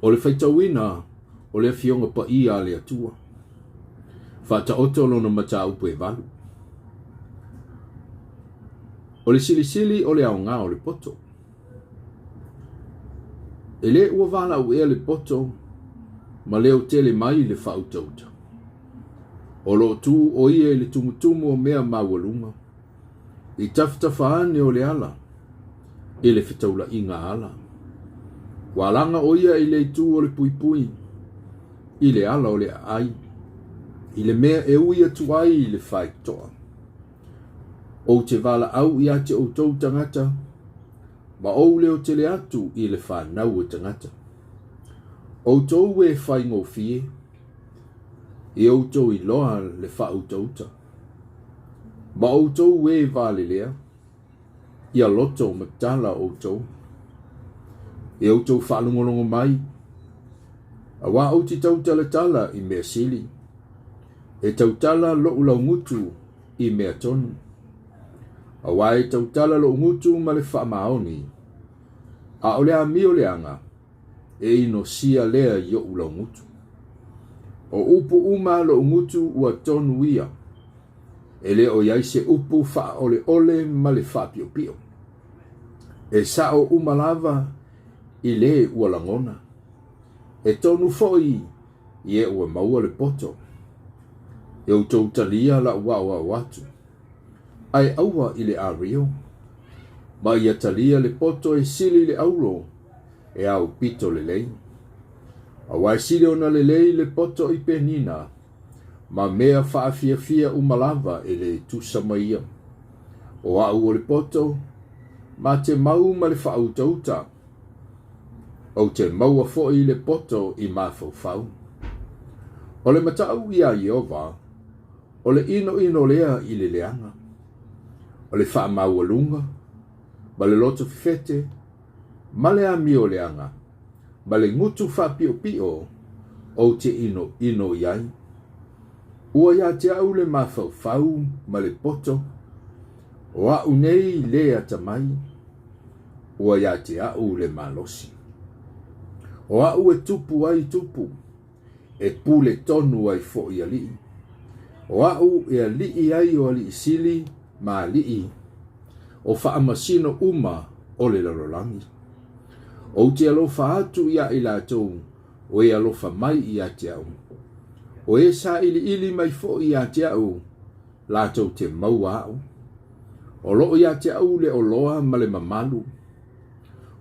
O le faitauina, o le fionga pa ia le atua. Faataoto lona mata upu e valu. O le silisili o le aonga o le poto. E le ua vala u ea le poto, ma leo tele mai le fautauta. O lo tu o ia le tumutumu o mea mawalunga. I taftafaane o le ala, i le fitaula inga ala. Walanga o ia i le tu o le puipui, i le ala o le ai, i le mea e uia tuai i le faitoa. O te vala au i ate o tau tangata, ma o leo tele atu i le whanau o tangata. O tau e whaingo fie, i o tau i loa le whautauta. Ma o tau e vale lea, i a loto matala o tau. E o tau whalungolongo mai, a wā o ti tau tala i mea sili, e tau tala lo ulau ngutu i mea tonu. A wā e tau tala lo ngutu ma le whaamaoni, a o lea mi o leanga, e ino sia lea i o ulau ngutu. O upu uma lo ngutu ua tonu ia, e le o iai se upu wha ole ole ma le wha pio pio. E sa o umalava i le ua langona. E tonu foi i e ua maua le poto. E o tau talia la ua watu. Ai aua i le ario. Ma ia talia le poto e sili le auro. E au pito le lei. A wai sili ona le lei le poto i penina. Ma mea wha fia umalava e le tusa maia. O au o le poto. Ma te mau ma le whautauta. O te maua fo i le poto i mafau. O le matau ia Iova, o le ino lea i le leanga. O le wha maua lunga, ma le loto fifete, ma le amio leanga, ma le ngutu wha pio o te ino iai. Ua ia te au le mafau ma le poto, o au nei lea tamai, ua ia te au le malosi. O au e tupu ai tupu, e pule tonu ai fo i ali. O au e ali ai o ali sili ma ali, o whaamasino uma o le lalolangi. O te alofa atu ia i lātou, o e alofa mai i a te au. O e sa ili mai fo i a te au, lātou te mau au. O loo i a te au le oloa ma le mamalu,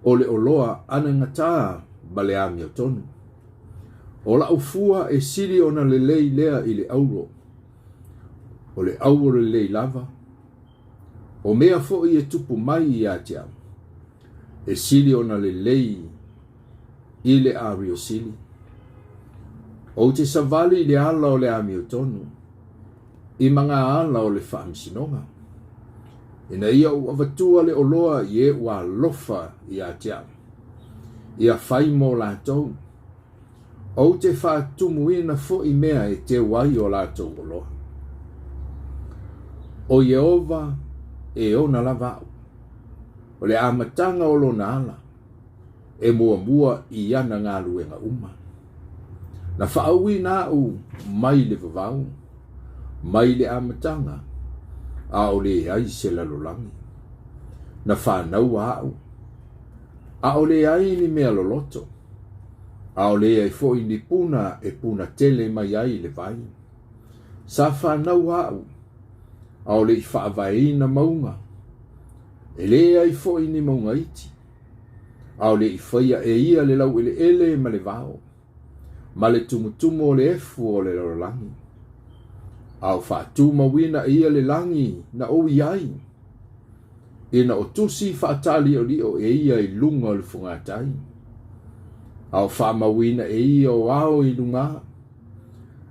o le oloa anangataa, bale ami o tonu. O la ufua e sili ona le lei lea i le auro. O le auro le lei lava. O mea fo i e tupu mai i atia. E sili ona le lei i le ari o sili. O te savali i le ala o le ami o tonu. I manga ala o le whaamsinonga. Ina ia u avatua le oloa i e ua lofa i atia. Ia whai mō lātou. O te whātumuina fo i mea e te wai o lātou o loa. O Iehova e ona lavau. O le amatanga o lona ala. E mua i ana ngā luenga uma. Na whaaui nā u mai le vavau. Mai le amatanga. A o le ai se lalolangi. Na whanau au. A o le ai ni mea loloto. A o le ai fo i ni puna e puna tele mai ai le vai. Sa whanau au. A o le i whaavai na maunga. E le ai fo i ni maunga iti. A o le i whaia e ia le lau ele ma le vao. Ma le tumutumo o le efu o le lorolangi. A o whaatu mawina e ia le langi na o iai. Ina o tusi whaatali o lio e ia i lunga o le fungatai. Au whaamawina e ia o ao i lunga.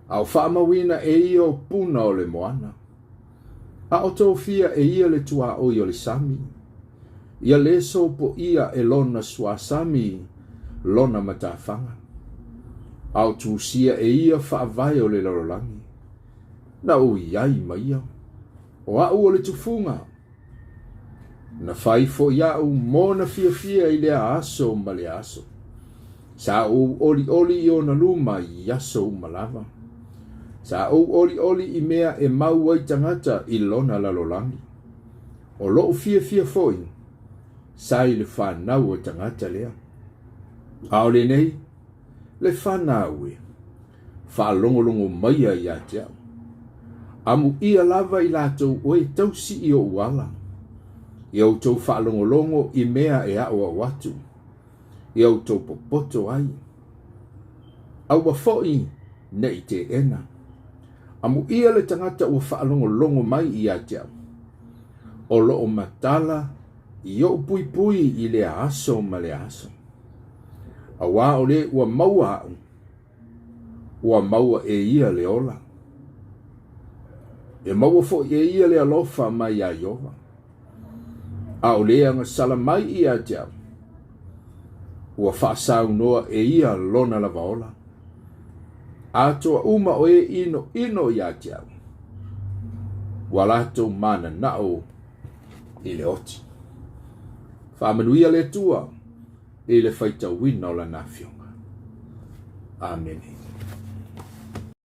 Au whaamawina e ia o puna o le moana. A o tōwhia e ia le tua o le sami. Ia leso po ia e lona swa sami lona matawhanga. Au tūsia e ia whaavai o le lorolangi. Na o iai maia. O au o le tufunga. Na whai fo iau mōna fia i le aso ma le aso. Sa o oli o na luma I aso malava. Sa o oli I mea e mau ai tangata I lona lalolangi. O loo fia foi, sa I le whanau o tangata lea. A o le nei, le whanau e, whaalongolongo maia I a te au. Amu ia lava I latou o e tausi I o uala. I au tau whaalongolongo I mea e ao a watu. I au tau popoto ai. Au wa foi ne I te ena. Amu ia le tangata o whaalongolongo mai I a te au. O loo matala I o pui I le aso ma le aso. A wā o le ua maua au. Ua maua e ia le ola. E maua fo e ia le alofa mai a Iova. A o le anga salamai I a te au. Ua whaasau noa e ia lona la vaola. A toa uma o e ino I a te au. Ua lato mana nao I le oti. Whamanuia le tua I le whaitawina o la nafionga. Amen.